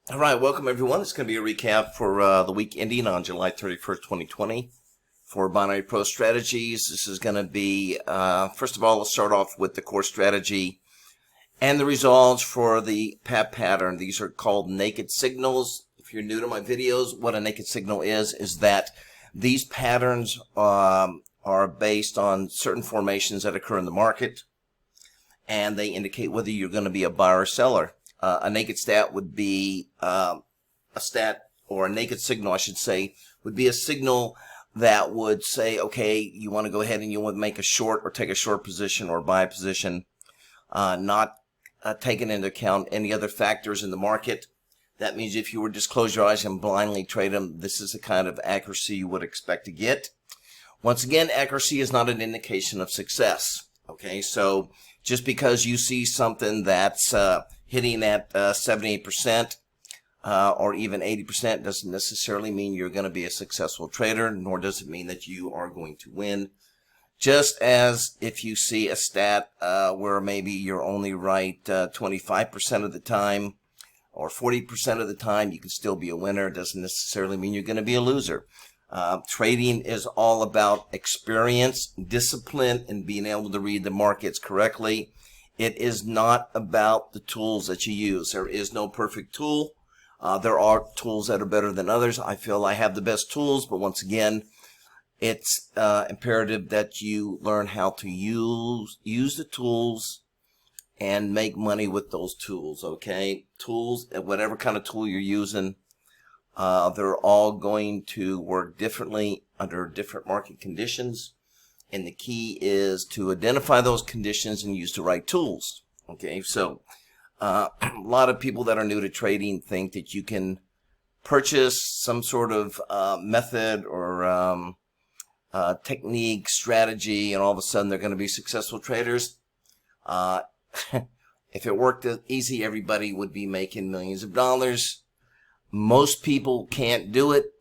All right, welcome everyone. It's going to be a recap for the week ending on July 31st, 2020 for Binary Pro Strategies. This is going to be, first of all, let's start off with the core strategy and the results for the PAP pattern. These are called naked signals. If you're new to my videos, what a naked signal is that these patterns are based on certain formations that occur in the market, and they indicate whether you're going to be a buyer or seller. A naked stat would be a stat, or a naked signal, I should say, would be a signal that would say, okay, you want to go ahead and you want to make a short or take a short position or buy a position, not taking into account any other factors in the market. That means if you were just close your eyes and blindly trade them, this is the kind of accuracy you would expect to get. Once again, accuracy is not an indication of success. Okay, so just because you see something that's hitting at 78% or even 80% doesn't necessarily mean you're going to be a successful trader, nor does it mean that you are going to win. Just as if you see a stat where maybe you're only right 25% of the time or 40% of the time, you can still be a winner. It doesn't necessarily mean you're going to be a loser. Trading is all about experience, discipline, and being able to read the markets correctly. It is not about the tools that you use. There is no perfect tool. There are tools that are better than others. I feel I have the best tools, but once again, it's imperative that you learn how to use the tools and make money with those tools, okay? Tools, whatever kind of tool you're using, they're all going to work differently under different market conditions. And the key is to identify those conditions and use the right tools. Okay, so a lot of people that are new to trading think that you can purchase some sort of method or technique, strategy, and all of a sudden they're going to be successful traders. If it worked easy, everybody would be making millions of dollars. Most people can't do it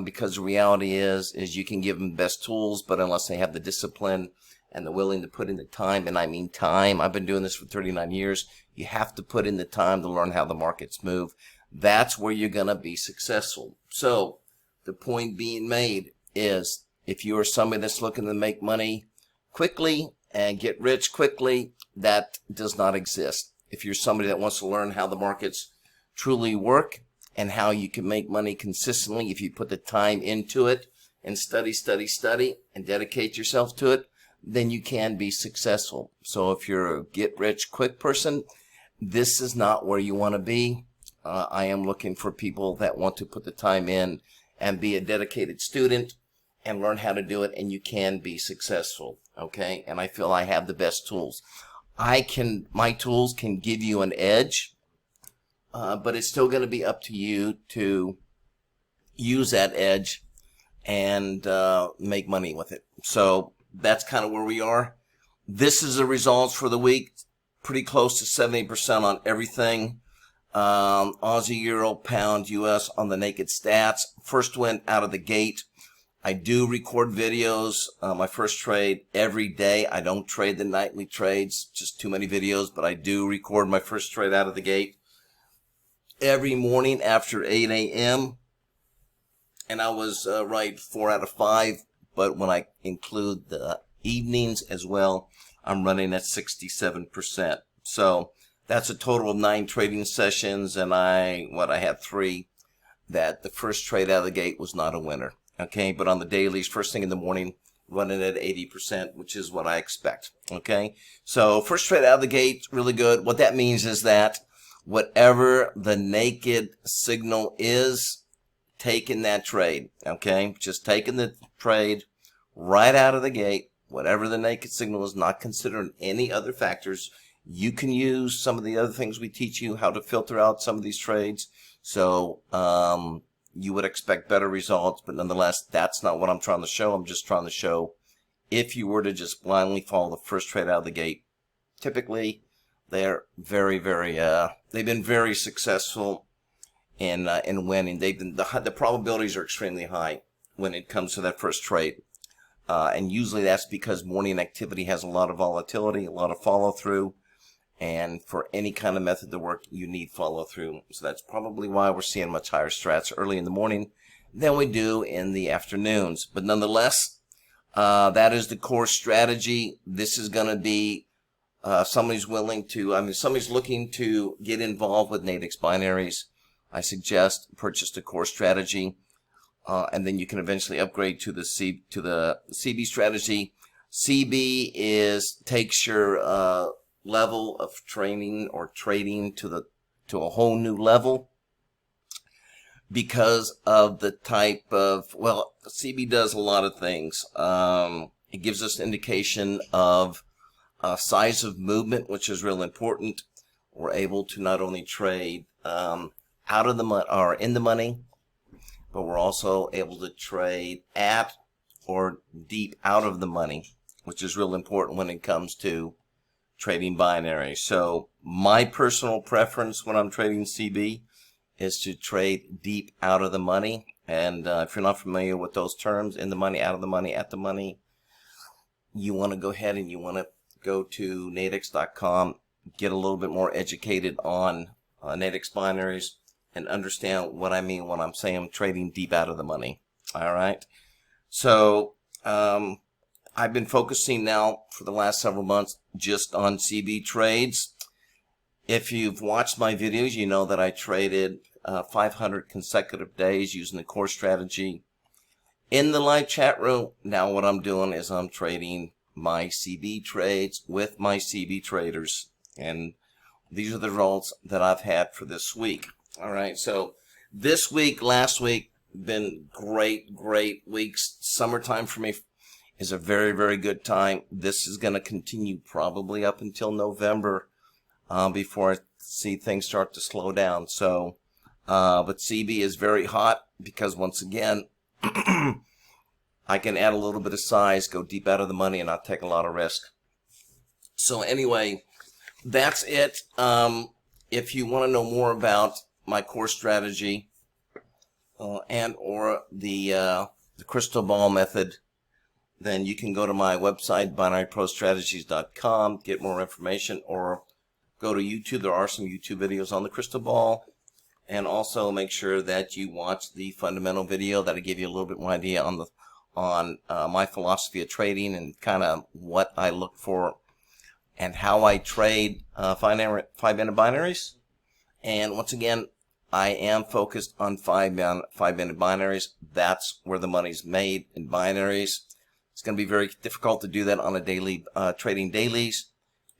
because the reality is you can give them the best tools, but unless they have the discipline and the willing to put in the time, and I mean time, I've been doing this for 39 years, you have to put in the time to learn how the markets move. That's where you're going to be successful. So the point being made is if you are somebody that's looking to make money quickly and get rich quickly, that does not exist. If you're somebody that wants to learn how the markets truly work, and how you can make money consistently if you put the time into it and study, and dedicate yourself to it, then you can be successful. So if you're a get-rich-quick person, this is not where you want to be. I am looking for people that want to put the time in and be a dedicated student and learn how to do it, and you can be successful, okay? And I feel I have the best tools. My tools can give you an edge, but it's still going to be up to you to use that edge and make money with it. So that's kind of where we are. This is the results for the week. Pretty close to 70% on everything. Aussie, Euro, Pound, US on the naked stats. First went out of the gate. I do record videos, my first trade every day. I don't trade the nightly trades, just too many videos, but I do record my first trade out of the gate every morning after 8 a.m. And I was right 4 out of 5, but when I include the evenings as well, I'm running at 67%. So that's a total of 9 trading sessions, and I had 3 that the first trade out of the gate was not a winner. Okay, but on the dailies, first thing in the morning, running at 80%, which is what I expect. Okay, so first trade out of the gate, really good. What that means is that whatever the naked signal is, taking that trade, okay? Just taking the trade right out of the gate, whatever the naked signal is, not considering any other factors. You can use some of the other things we teach you, how to filter out some of these trades. So you would expect better results, but nonetheless, that's not what I'm trying to show. I'm just trying to show if you were to just blindly follow the first trade out of the gate, typically they're they've been very successful in winning. The probabilities are extremely high when it comes to that first trade. And usually that's because morning activity has a lot of volatility, a lot of follow through, And for any kind of method to work, you need follow through. So that's probably why we're seeing much higher strats early in the morning than we do in the afternoons. But nonetheless, that is the core strategy. This is going to be somebody's looking to get involved with Nadex binaries. I suggest purchase the core strategy, and then you can eventually upgrade to the CB strategy. CB takes your level of training or trading to a whole new level because of the type of, well, CB does a lot of things. It gives us an indication of size of movement, which is real important. We're able to not only trade out of the money or in the money, but we're also able to trade at or deep out of the money, which is real important when it comes to trading binary. So my personal preference when I'm trading CB is to trade deep out of the money. And if you're not familiar with those terms, in the money, out of the money, at the money, you want to go ahead and you want to go to nadex.com, get a little bit more educated on Nadex binaries, and understand what I mean when I'm saying I'm trading deep out of the money. All right. So I've been focusing now for the last several months just on CB trades. If you've watched my videos, you know that I traded 500 consecutive days using the core strategy. In the live chat room, now what I'm doing is I'm trading my CB trades with my CB traders. And these are the results that I've had for this week. All right, so this week, last week, been great weeks. Summertime for me is a very good time. This is going to continue probably up until November before I see things start to slow down. So, but CB is very hot because once again, I can add a little bit of size, go deep out of the money, and not take a lot of risk. So anyway, that's it. If you want to know more about my core strategy and or the crystal ball method, then you can go to my website, binaryprostrategies.com, get more information, or go to YouTube. There are some YouTube videos on the crystal ball. And also make sure that you watch the fundamental video that'll give you a little bit more idea on my philosophy of trading and kind of what I look for and how I trade 5-minute binaries. And once again, I am focused on 5-minute binaries. That's where the money's made, in binaries. It's going to be very difficult to do that on a daily trading dailies,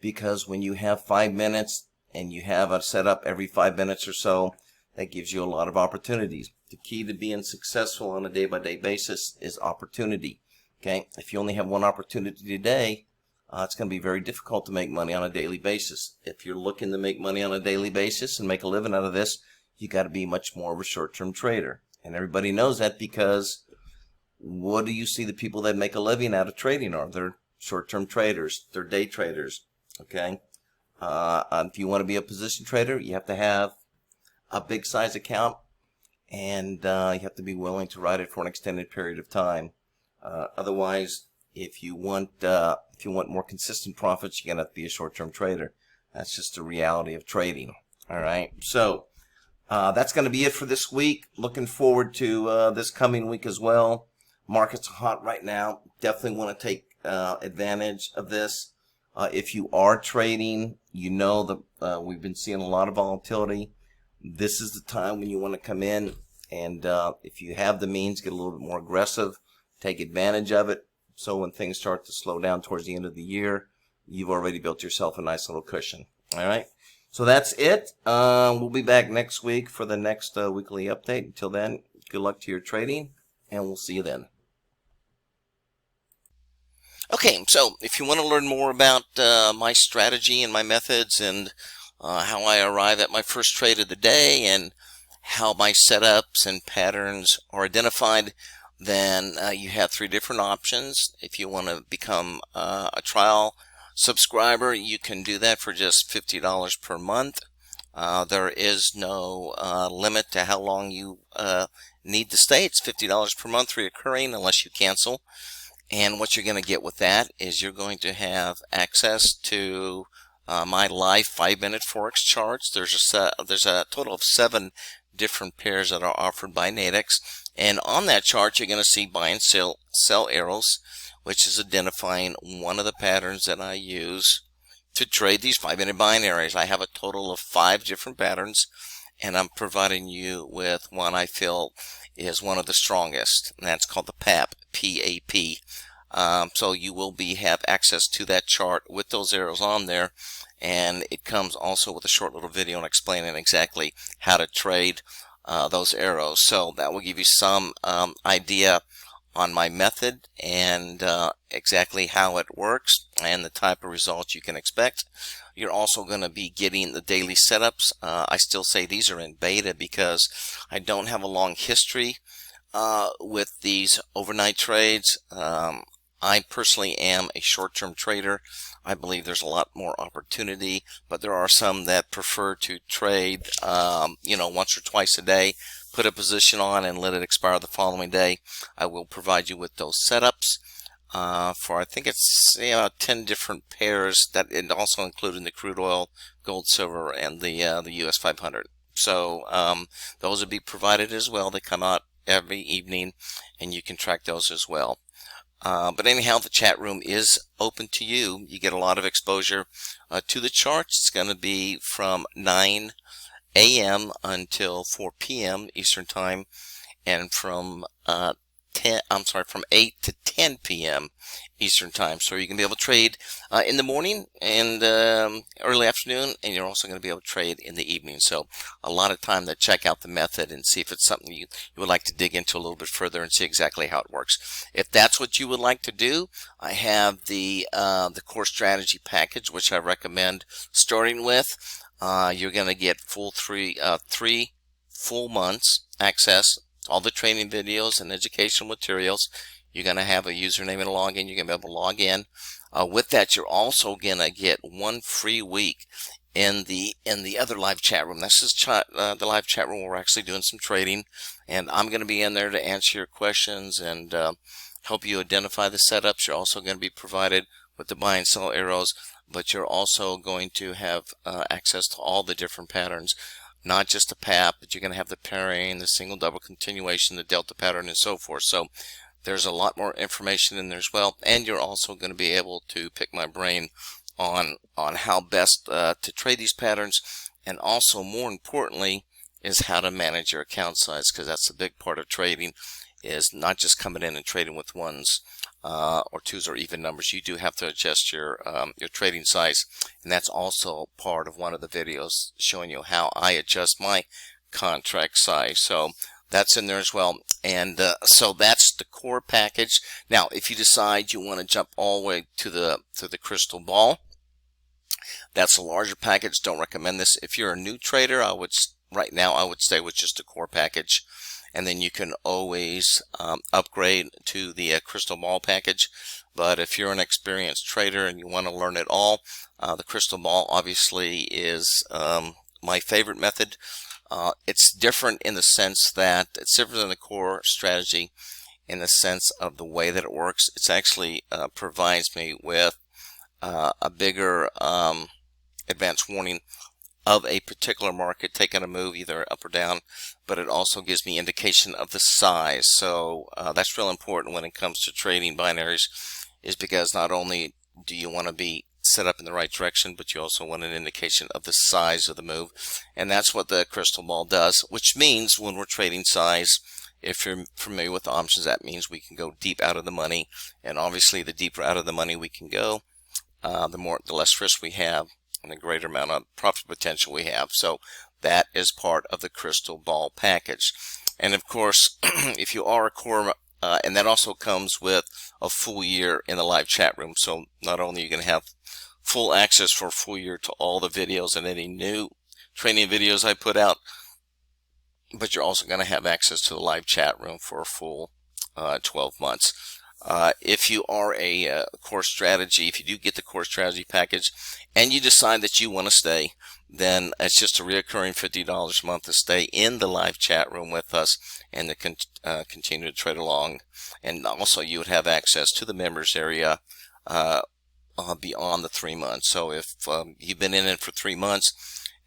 because when you have 5 minutes and you have a setup every 5 minutes or so, that gives you a lot of opportunities. The key to being successful on a day-by-day basis is opportunity. Okay, if you only have one opportunity a day, it's going to be very difficult to make money on a daily basis. If you're looking to make money on a daily basis and make a living out of this, you got to be much more of a short-term trader. And everybody knows that, because what do you see the people that make a living out of trading are? They're short-term traders. They're day traders. Okay, if you want to be a position trader, you have to have a big size account, and you have to be willing to ride it for an extended period of time. Otherwise, if you want more consistent profits, you're gonna have to be a short-term trader. That's just the reality of trading. All right, so that's going to be it for this week. Looking forward to this coming week as well. Markets are hot right now. Definitely want to take advantage of this. If you are trading, you know that we've been seeing a lot of volatility. This is the time when you want to come in, and if you have the means, get a little bit more aggressive, take advantage of it. So when things start to slow down towards the end of the year, you've already built yourself a nice little cushion. All right, so that's it. We'll be back next week for the next weekly update. Until then, good luck to your trading, and we'll see you then. Okay, so if you want to learn more about my strategy and my methods and how I arrive at my first trade of the day and how my setups and patterns are identified, then you have 3 different options. If you want to become a trial subscriber, you can do that for just $50 per month. There is no limit to how long you need to stay. It's $50 per month recurring unless you cancel. And what you're going to get with that is you're going to have access to my live 5-minute Forex charts. There's a total of 7 different pairs that are offered by Nadex, and on that chart you're going to see buy and sell arrows, which is identifying one of the patterns that I use to trade these 5-minute binaries. I have a total of 5 different patterns, and I'm providing you with one I feel is one of the strongest, and that's called the PAP, P-A-P. So you will have access to that chart with those arrows on there, and it comes also with a short little video and explaining exactly how to trade those arrows. So that will give you some idea on my method and exactly how it works and the type of results you can expect. You're also going to be getting the daily setups. I still say these are in beta because I don't have a long history with these overnight trades. I personally am a short-term trader. I believe there's a lot more opportunity, but there are some that prefer to trade once or twice a day, put a position on and let it expire the following day. I will provide you with those setups for, I think it's 10 different pairs, that it also including the crude oil, gold, silver, and the US 500. So those will be provided as well. They come out every evening, and you can track those as well. But anyhow, the chat room is open to you. You get a lot of exposure to the charts. It's going to be from 9 a.m. until 4 p.m. Eastern Time, and from 8 to 10 p.m. Eastern Time. So you can be able to trade in the morning and early afternoon, and you're also going to be able to trade in the evening. So a lot of time to check out the method and see if it's something you would like to dig into a little bit further and see exactly how it works. If that's what you would like to do, I have the core strategy package, which I recommend starting with. You're going to get three full months access to all the training videos and educational materials. You're going to have a username and a login. You're going to be able to log in. With that, you're also going to get 1 free week in the other live chat room. This is the live chat room where we're actually doing some trading, and I'm going to be in there to answer your questions and help you identify the setups. You're also going to be provided with the buy and sell arrows, but you're also going to have access to all the different patterns, not just the PAP, but you're going to have the pairing, the single double continuation, the delta pattern, and so forth. So there's a lot more information in there as well, and you're also going to be able to pick my brain on how best to trade these patterns, and also more importantly is how to manage your account size, because that's a big part of trading, is not just coming in and trading with ones or twos or even numbers. You do have to adjust your trading size, and that's also part of one of the videos showing you how I adjust my contract size. So that's in there as well. And so that's the core package. Now, if you decide you want to jump all the way to the crystal ball, that's a larger package. Don't recommend this. If you're a new trader, right now I would stay with just the core package, and then you can always upgrade to the crystal ball package. But if you're an experienced trader and you want to learn it all, the crystal ball obviously is my favorite method. It's different in the sense that it's different than the core strategy in the sense of the way that it works. It's actually provides me with a bigger advanced warning of a particular market taking a move either up or down, but it also gives me indication of the size. So that's real important when it comes to trading binaries, is because not only do you want to be set up in the right direction, but you also want an indication of the size of the move, and that's what the crystal ball does, which means when we're trading size, if you're familiar with options, that means we can go deep out of the money, and obviously the deeper out of the money we can go, the less risk we have and the greater amount of profit potential we have. So that is part of the crystal ball package. And of course, if you are a core, and that also comes with a full year in the live chat room. So not only are you going to have full access for a full year to all the videos and any new training videos I put out, but you're also going to have access to the live chat room for a full 12 months. If you are a core strategy, if you do get the core strategy package and you decide that you want to stay, then it's just a reoccurring $50 a month to stay in the live chat room with us and to continue to trade along. And also you would have access to the members area beyond the 3 months. So if you've been in it for 3 months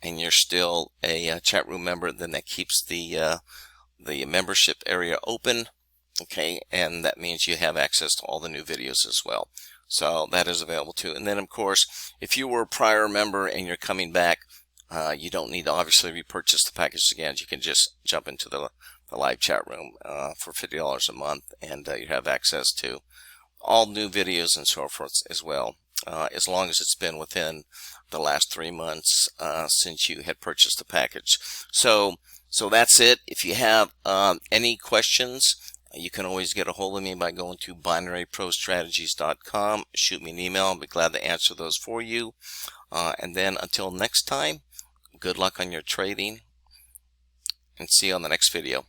and you're still a chat room member, then that keeps the membership area open. Okay, and that means you have access to all the new videos as well. So that is available too. And then of course, if you were a prior member and you're coming back, you don't need to obviously repurchase the package again. You can just jump into the live chat room for $50 a month, and you have access to all new videos and so forth as well, as long as it's been within the last 3 months since you had purchased the package. So that's it. If you have any questions, you can always get a hold of me by going to binaryprostrategies.com. Shoot me an email. I'll be glad to answer those for you. And then until next time, good luck on your trading, and see you on the next video.